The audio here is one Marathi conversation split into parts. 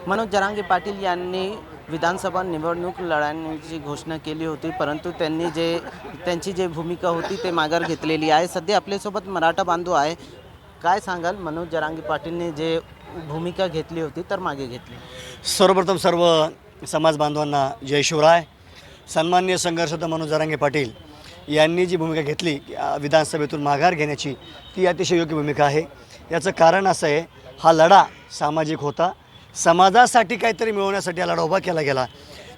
मनोज जरांगे पाटील यांनी विधानसभा निवडणूक लढण्याची घोषणा केली होती, परंतु त्यांची जी भूमिका होती ते माघार घेतलेली आहे. सध्या आपल्यासोबत मराठा बांधव आहे. काय सांगाल, मनोज जरांगे पाटीलने जे भूमिका घेतली होती तर मागे घेतली? सर्वप्रथम सर्व समाज बांधवांना जय शिवराय. सन्माननीय संघर्षरत मनोज जरांगे पाटील यांनी जी भूमिका घेतली विधानसभेतून माघार घेण्याची, ती अतिशय योग्य भूमिका आहे. याचं कारण असं आहे, हा लढा सामाजिक होता. समाजासाठी काहीतरी मिळवण्यासाठी हा लढा उभा केला गेला.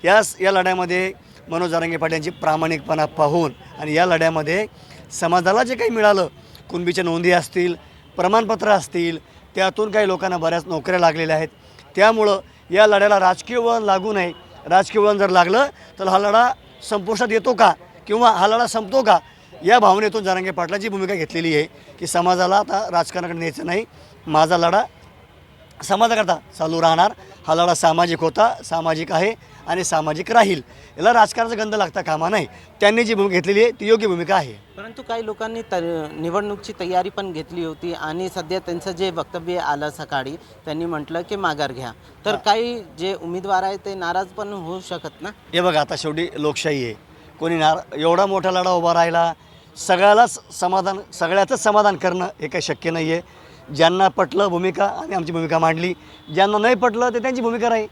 या लढ्यामध्ये मनोज जरांगे पाटील यांची प्रामाणिकपणा पाहून आणि या लढ्यामध्ये समाजाला जे काही मिळालं, कुणबीच्या नोंदी असतील, प्रमाणपत्र असतील, त्यातून काही लोकांना बऱ्याच नोकऱ्या लागलेल्या आहेत. त्यामुळं या लढ्याला राजकीय वळण लागू नये. राजकीय वळण जर लागलं तर हा लढा संपुष्टात येतो का किंवा हा लढा संपतो का, या भावनेतून जरांगे पाटलांची भूमिका घेतलेली आहे की समाजाला आता राजकारणाकडे न्यायचं नाही, माझा लढा समाजाकरता चालू राहणार. हा लढा सामाजिक होता, सामाजिक आहे आणि सामाजिक राहील. याला राजकारणाचा गंध लागता कामा नाही. त्यांनी जी भूमिका घेतलेली आहे ती योग्य भूमिका आहे. परंतु काही लोकांनी निवडणूकची तयारी पण घेतली होती आणि सध्या त्यांचं जे वक्तव्य आलं सकाळी, त्यांनी म्हटलं की माघार घ्या. तर काही जे उमेदवार आहेत ते नाराज पण होऊ शकत ना. हे बघा, आता शेवटी लोकशाही आहे. कोणी एवढा मोठा लढा उभा राहिला, सगळ्याचंच समाधान करणं हे काही शक्य नाही आहे. ज्यांना पटलं भूमिका आणि आमची भूमिका मांडली, ज्यांना नाही पटलं ते त्यांची भूमिका राहील.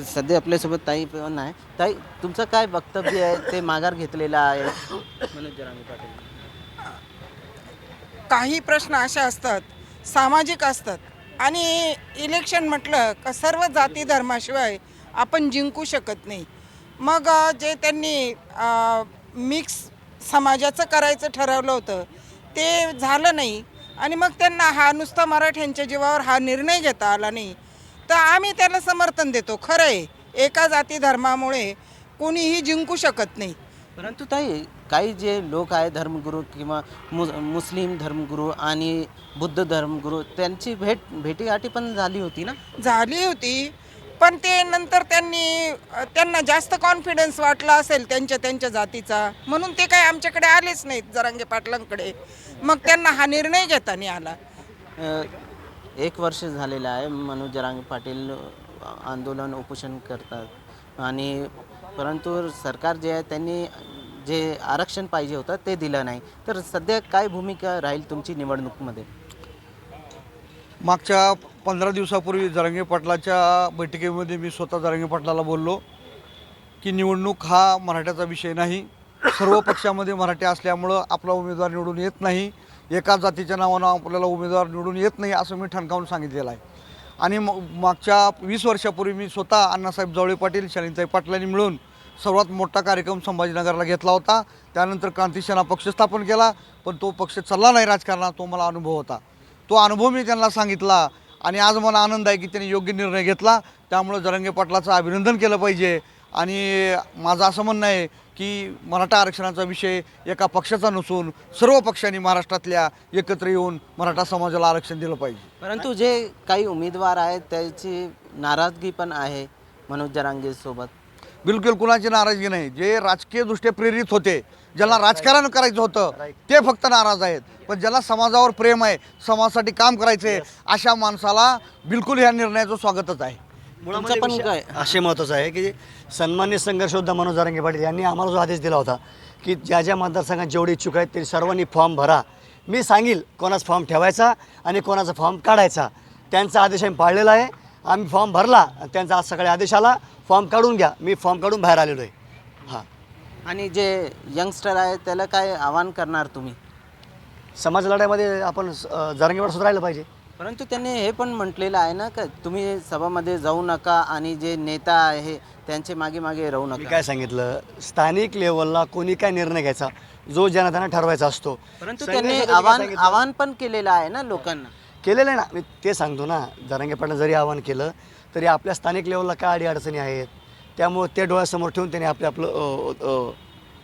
सध्या आपल्यासोबत ताई पण आहे. ताई, तुमचं काय वक्तव्य आहे? ते माघार घेतलेलं आहे मनोज जरांगे पाटील. काही प्रश्न असे असतात, सामाजिक असतात आणि इलेक्शन म्हटलं का सर्व जाती धर्माशिवाय आपण जिंकू शकत नाही. मग जे त्यांनी मिक्स समाजाचं करायचं ठरवलं होतं ते झालं नाही आणि मग त्यांना हा नुसता मराठ्यांच्या जीवावर हा निर्णय घेता आला नाही, तर आम्ही त्याला समर्थन देतो. खरं आहे, एका जाती धर्मामुळे कोणीही जिंकू शकत नाही. परंतु ताई, काही जे लोक आहे धर्मगुरू किंवा मुस्लिम धर्मगुरू आणि बुद्ध धर्मगुरू, त्यांची भेटीगाठी पण झाली होती ना. झाली होती, पण ते नंतर त्यांना जास्त कॉन्फिडन्स वाटला असेल त्यांच्या जातीचा, म्हणून ते काही आमच्याकडे आलेच नाहीत जरांगे पाटलांकडे. मग त्यांना हा निर्णय घेता नाही आला. 1 वर्ष झालेलं आहे मनोज जरांगे पाटील आंदोलन उपोषण करतात आणि परंतु सरकार जे आहे त्यांनी जे आरक्षण पाहिजे होतं ते दिलं नाही. तर सध्या काय भूमिका राहील तुमची निवडणुकीमध्ये? मागच्या 15 दिवसापूर्वी जरांगे पाटलाच्या बैठकीमध्ये मी स्वतः जरांगे पाटलाला बोललो की निवडणूक हा मराठ्याचा विषय नाही. सर्व पक्षामध्ये मराठी असल्यामुळं आपला उमेदवार निवडून येत नाही, एका जातीच्या नावानं आपल्याला उमेदवार निवडून येत नाही, असं मी ठणकावून सांगितलेलं आहे. आणि मागच्या 20 वर्षापूर्वी मी स्वतः अण्णासाहेब जवळे पाटील, शालिनीताई पाटलांनी मिळून सर्वात मोठा कार्यक्रम संभाजीनगरला घेतला होता. त्यानंतर क्रांतिसेना पक्ष स्थापन केला, पण तो पक्ष चालला नाही राजकारणात. तो मला अनुभव होता. तो अनुभव मी त्यांना सांगितला आणि आज मला आनंद आहे की त्यांनी योग्य निर्णय घेतला. त्यामुळे जरांगे पाटलाचं अभिनंदन केलं पाहिजे. आणि माझं असं म्हणणं आहे की मराठा आरक्षणाचा विषय एका पक्षाचा नसून सर्व पक्षांनी महाराष्ट्रातल्या एकत्र येऊन मराठा समाजाला आरक्षण दिलं पाहिजे. परंतु जे काही उमेदवार आहेत त्याची नाराजगी पण आहे मनोज जरांगे सोबत. बिलकुल कुणाची नाराजगी नाही. जे राजकीयदृष्ट्या प्रेरित होते, ज्यांना राजकारण करायचं होतं, ते फक्त नाराज आहेत. पण ज्याला समाजावर प्रेम आहे, समाजासाठी काम करायचं आहे, अशा माणसाला बिलकुल ह्या निर्णयाचं स्वागतच आहे. तुमचं पण काय? असे महत्त्वाचं आहे की सन्माननीय संघर्षयोद्धा मनोज जरांगे पाटील यांनी आम्हाला जो आदेश दिला होता की ज्या मतदारसंघात जेवढे इच्छुक आहेत ते सर्वांनी फॉर्म भरा. मी सांगील कोणाचा फॉर्म ठेवायचा आणि कोणाचा फॉर्म काढायचा. त्यांचा आदेश आम्ही पाळलेला आहे. आम्ही फॉर्म भरला, त्यांचा आज सकाळी आदेश आला, फॉर्म काढून घ्या. मी फॉर्म काढून बाहेर आलेलो आहे. हां. आणि जे यंगस्टर आहे त्याला काय आव्हान करणार तुम्ही? समाज लढ्यामध्ये आपण जरांगे पाटील राहिलं पाहिजे. परंतु त्यांनी हे पण म्हटलेलं आहे ना का तुम्ही सभामध्ये जाऊ नका आणि जे नेता आहे त्यांचे मागे मागे राहू मी नका. काय सांगितलं, स्थानिक लेवलला कोणी काय निर्णय घ्यायचा जो जनताना ठरवायचा असतो. परंतु त्यांनी आव्हान पण केलेलं आहे ना लोकांना. केलेलं आहे ना. मी ते सांगतो ना, जरांगे पाटील जरी आव्हान केलं तरी आपल्या स्थानिक लेवलला काय अडीअडचणी आहेत, त्यामुळे ते डोळ्यासमोर ठेवून त्यांनी आपलं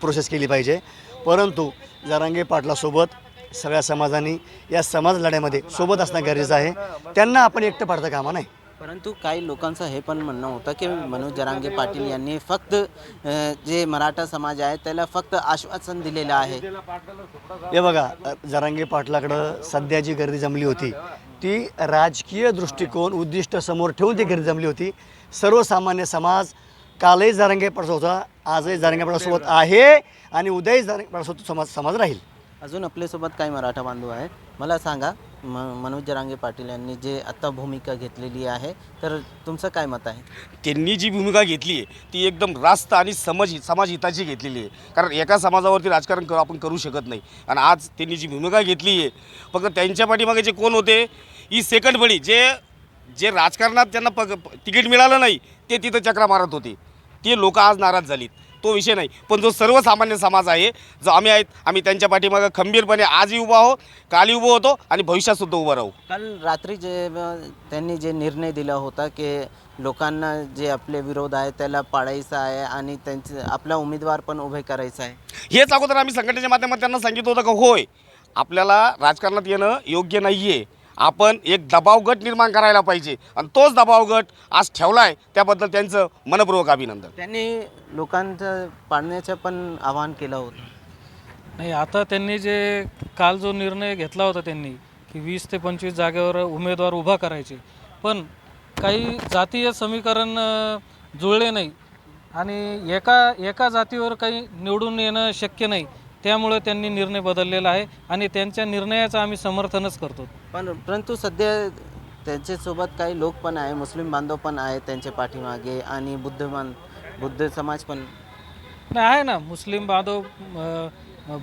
प्रोसेस केली पाहिजे. परंतु जरांगे पाटलासोबत सगळ्या समाजांनी या समाज लढ्यामध्ये सोबत असणं गरजेचं आहे. त्यांना आपण एकटं पाडता कामा नाही. परंतु काही लोकांचं हे पण म्हणणं होतं की मनोज जरांगे पाटील यांनी फक्त जे मराठा समाज आहे त्याला फक्त आश्वासन दिलेलं आहे. हे बघा, जरांगे पाटलाकडं सध्या जी गर्दी जमली होती ती राजकीय दृष्टिकोन उद्दिष्ट समोर ठेवून ती घरी जमली होती. सर्वसामान्य समाज कालही जरांगे पाटलासोबत होता, आजही जरांगे पाटलासोबत आहे आणि उद्याही जरांगे पाटलासोबत समाज राहील. अजून आपल्यासोबत काही मराठा बांधव आहे. मला सांगा, मनोज जरांगे पाटील यांनी जे आता भूमिका घेतलेली आहे, तर तुमचं काय मत आहे? त्यांनी जी भूमिका घेतली आहे ती एकदम रास्त आणि समाजहिताची घेतलेली आहे. कारण एका समाजावरती राजकारण आपण करू शकत नाही. आणि आज त्यांनी जी भूमिका घेतली आहे, फक्त त्यांच्या पाठीमागे जे कोण होते, ही सेकंड बळी जे राजकारणात त्यांना तिकीट मिळालं नाही ते तिथं चक्रा मारत होते, ते लोक आज नाराज झालीत. तो विषय नाही, पण जो सर्वसामान्य समाज आहे, जो आम्ही त्यांच्या पाठीमागे खंबीरपणे आजही उभा आहोत, कालही उभं होतो आणि भविष्यातसुद्धा उभं राहू. काल रात्री त्यांनी जे निर्णय दिला होता की लोकांना जे आपले विरोध आहे त्याला पाडायचं आहे आणि आपला उमेदवार पण उभे करायचा आहे, हेच अगोदर आम्ही संघटनेच्या माध्यमात त्यांना सांगितलं होतं का होय, आपल्याला राजकारणात येणं योग्य नाही आहे. आपण एक दबाव गट निर्माण करायला पाहिजे आणि तोच दबाव गट आज ठेवला आहे. त्याबद्दल त्यांचं मनपूर्वक अभिनंदन. त्यांनी लोकांचं पाडण्याचं पण आवाहन केलं होतं. नाही, आता त्यांनी जे काल जो निर्णय घेतला होता त्यांनी की 20 ते 25 जागेवर उमेदवार उभा करायचे, पण काही जातीय समीकरण जुळले नाही आणि एका जातीवर काही निवडून येणं शक्य नाही. त्यामुळे त्यांनी निर्णय बदललेला आहे आणि त्यांच्या निर्णयाचं आम्ही समर्थनच करतो. परंतु सध्या त्यांच्यासोबत काही लोक पण आहे, मुस्लिम बांधव पण आहे त्यांच्या पाठीमागे आणि बुद्ध समाज पण नाही आहे ना. मुस्लिम बांधव,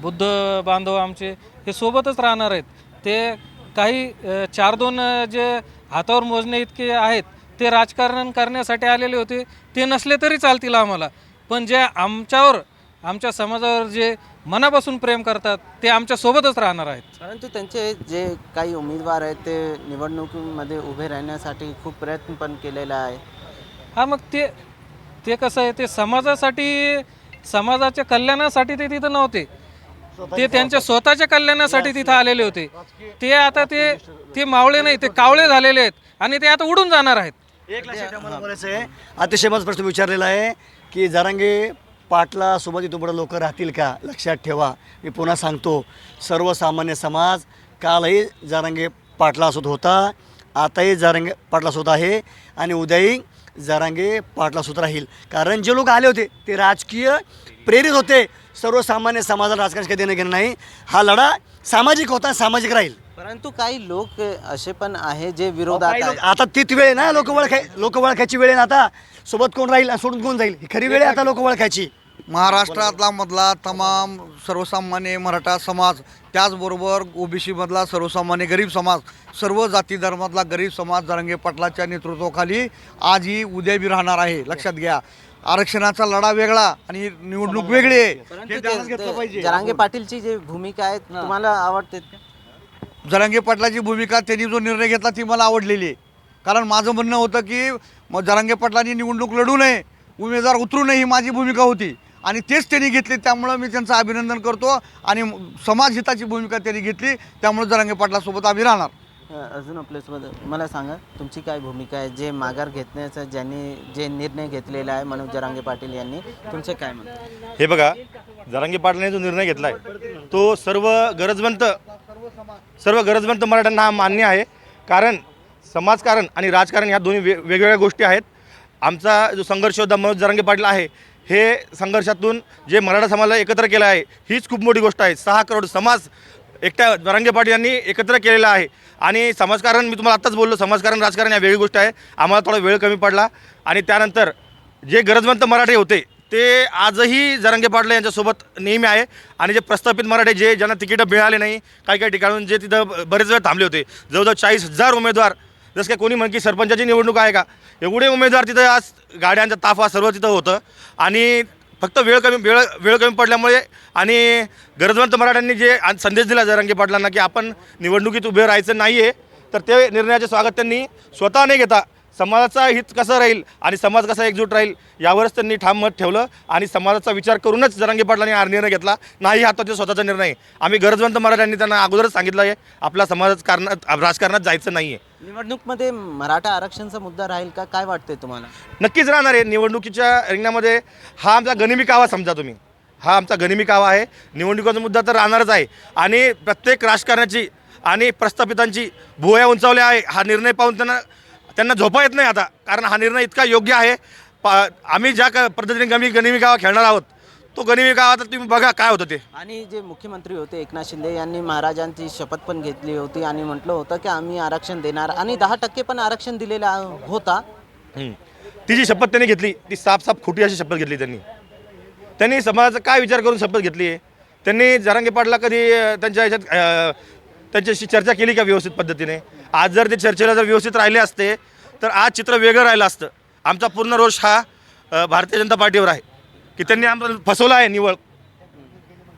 बुद्ध बांधव आमचे हे सोबतच राहणार आहेत. ते काही 4-2 जे हातावर मोजणे इतके आहेत ते राजकारण करण्यासाठी आलेले होते. ते नसले तरी चालतील आम्हाला, पण जे आमच्या समाजावर जे मनापासून प्रेम करतात ते आमच्यासोबतच राहणार आहेत. परंतु त्यांचे जे काही उमेदवार आहेत ते निवडणुकीमध्ये उभे राहण्यासाठी खूप प्रयत्न पण केलेला आहे. हा, मग ते कसं आहे, ते समाजाच्या कल्याणासाठी ते तिथं नव्हते, ते त्यांच्या स्वतःच्या कल्याणासाठी तिथं आलेले होते. ते आता ते मावळे नाही, ते कावळे झालेले आहेत आणि ते आता उडून जाणार आहेत. एक लक्षात मला बोलायचं आहे, अतिशय महत्त्वाचा प्रश्न विचारलेला आहे की जरांगे पाटलासोबत इथून पुढे लोक राहतील का? लक्षात ठेवा, मी पुन्हा सांगतो, सर्वसामान्य समाज कालही जरांगे पाटलासोबत होता, आताही जरांगे पाटलासोबत आहे आणि उद्याही जरांगे पाटलासोबत राहील. कारण जे लोक आले होते ते राजकीय प्रेरित होते. सर्वसामान्य समाजाला राजकारण काही देणं घेणं नाही. हा लढा सामाजिक होता, सामाजिक राहील. परंतु काही लोक असे पण आहे जे विरोधात काही आहेत. लोक- आता तीच वेळ आहे ना, लोक ओळखायची वेळ आहे ना. आता सोबत कोण राहील आणि सोडून कोण जाईल ही खरी वेळ आहे आता लोक ओळखायची. महाराष्ट्रातला मधला तमाम सर्वसामान्य मराठा समाज, त्याचबरोबर ओबीसी मधला सर्वसामान्य गरीब समाज, सर्व जाती धर्मातला गरीब समाज जरांगे पाटलाच्या नेतृत्वाखाली आजही उद्या बी राहणार आहे. लक्षात घ्या, आरक्षणाचा लढा वेगळा आणि निवडणूक वेगळी आहे. परंतु हे ध्यानात घेतलं पाहिजे. जरांगे पाटीलची जी भूमिका आहे तुम्हाला आवडते का? जरांगे पाटलाची भूमिका, त्यांनी जो निर्णय घेतला ती मला आवडलेली आहे. कारण माझं म्हणणं होतं की मग जरांगे पाटलांनी निवडणूक लढू नये, उमेदवार उतरू नये, ही माझी भूमिका होती आणि तेच त्यांनी घेतली. त्यामुळं मी त्यांचं अभिनंदन करतो आणि समाजहिताची भूमिका त्यांनी घेतली, त्यामुळे जरांगे पाटलासोबत आम्ही राहणार. अजून आपल्यासोबत मला सांगा, तुमची काय भूमिका आहे जे माघार घेतण्याचा ज्यांनी जे निर्णय घेतलेला आहे मनोज जरांगे पाटील यांनी, तुमचं काय म्हणणं? हे बघा, जरांगे पाटलांनी जो निर्णय घेतला आहे तो सर्व गरजवंत मराठ्यांना हा मान्य आहे. कारण समाजकारण आणि राजकारण ह्या दोन्ही वेगवेगळ्या गोष्टी आहेत. आमचा जो संघर्ष योद्धा मनोज जरांगे पाटील आहे, हे संघर्षातून जे मराठा समाजाला एकत्र केलं आहे हीच खूप मोठी गोष्ट आहे. 6 करोड समाज एकट्या जरांगे पाटील यांनी एकत्र केलेलं आहे. आणि समाजकारण, मी तुम्हाला आत्ताच बोललो, समाजकारण राजकारण या वेगळी गोष्ट आहे. आम्हाला थोडा वेळ कमी पडला आणि त्यानंतर जे गरजवंत मराठे होते ते आजही जरांगे पाटील यांच्यासोबत नेहमी आहे. आणि जे प्रस्थापित मराठे ज्यांना तिकीटं मिळाले नाही, काही ठिकाणून जे तिथं बरेच वेळ थांबले होते, जवळजवळ 40,000 उमेदवार, जसं काय कोणी म्हण की सरपंचाची निवडणूक आहे का, एवढे उमेदवार तिथं आज गाड्यांचा ताफा सर्व तिथं होतं. आणि फक्त वेळ कमी पडल्यामुळे आणि गरजवंत मराठ्यांनी जे संदेश दिला जरांगे पाटलांना की आपण निवडणुकीत उभे राहायचं नाही आहे, तर ते निर्णयाचे स्वागत त्यांनी स्वतः नाही घेता समाजाचा हित कसं राहील आणि समाज कसा एकजूट राहील यावरच त्यांनी ठाम मत ठेवलं. आणि समाजाचा विचार करूनच जरांगे पाटलांनी हा निर्णय घेतला. नाही हा त्याचा स्वतःचा निर्णय आहे. आम्ही गरजवंत मराठ्यांनी त्यांना अगोदरच सांगितलं आहे आपला राजकारणात जायचं नाही आहे. निवडणूकमध्ये मराठा आरक्षणचा मुद्दा राहील का, काय वाटतंय तुम्हाला? नक्कीच राहणार आहे. निवडणुकीच्या रिंगणामध्ये हा आमचा गनिमी कावा समजा तुम्ही, हा आमचा गनिमी कावा आहे. निवडणुकीचा मुद्दा तर राहणारच आहे. आणि प्रत्येक राजकारणाची आणि प्रस्थापितांची भुवया उंचावल्या आहे. हा निर्णय पाहून त्यांना झोपा येत नाही आता, कारण हा निर्णय इतका योग्य आहे. आम्ही ज्या पद्धतीने गनिमी गावा खेळणार आहोत, तो गनिमी गावात तुम्ही बघा काय होतं ते. आणि जे मुख्यमंत्री होते एकनाथ शिंदे यांनी महाराजांची शपथ पण घेतली होती आणि म्हटलं होतं की आम्ही आरक्षण देणार आणि 10% पण आरक्षण दिलेला होता. ती जी शपथ त्यांनी घेतली ती साफ खोटी अशी शपथ घेतली. त्यांनी समाजाचा काय विचार करून शपथ घेतली आहे? त्यांनी जरांगे पाटला कधी त्यांच्या ह्याच्यात त्यांच्याशी चर्चा केली का व्यवस्थित पद्धतीने? आज जर ते चर्चेला जर व्यवस्थित राहिले असते तर आज चित्र वेगळं राहिलं असतं. आमचा पूर्ण रोष हा भारतीय जनता पार्टीवर आहे की त्यांनी आम्हाला फसवलं आहे. निवळ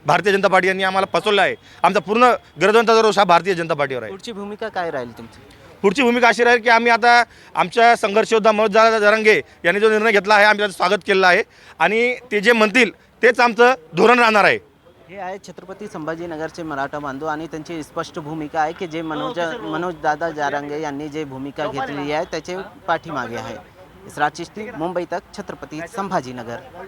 भारतीय जनता पार्टी यांनी आम्हाला फसवलं आहे. आमचा पूर्ण गरजवंताचा रोष हा भारतीय जनता पार्टीवर आहे. पुढची भूमिका काय राहील तुमची? पुढची भूमिका अशी राहील की आम्ही आता आमच्या संघर्ष योद्धा मनोज जरांगे यांनी जो निर्णय घेतला आहे आम्ही त्याचं स्वागत केलेलं आहे आणि ते जे म्हणतील तेच आमचं धोरण राहणार आहे. हे आहे छत्रपती संभाजीनगरचे मराठा बांधव आणि त्यांची स्पष्ट भूमिका आहे की जे मनोजदादा जारांगे यांनी जे भूमिका घेतलेली आहे त्याचे पाठीमागे आहे. इसरात चिश्ती, मुंबई तक, छत्रपती संभाजीनगर.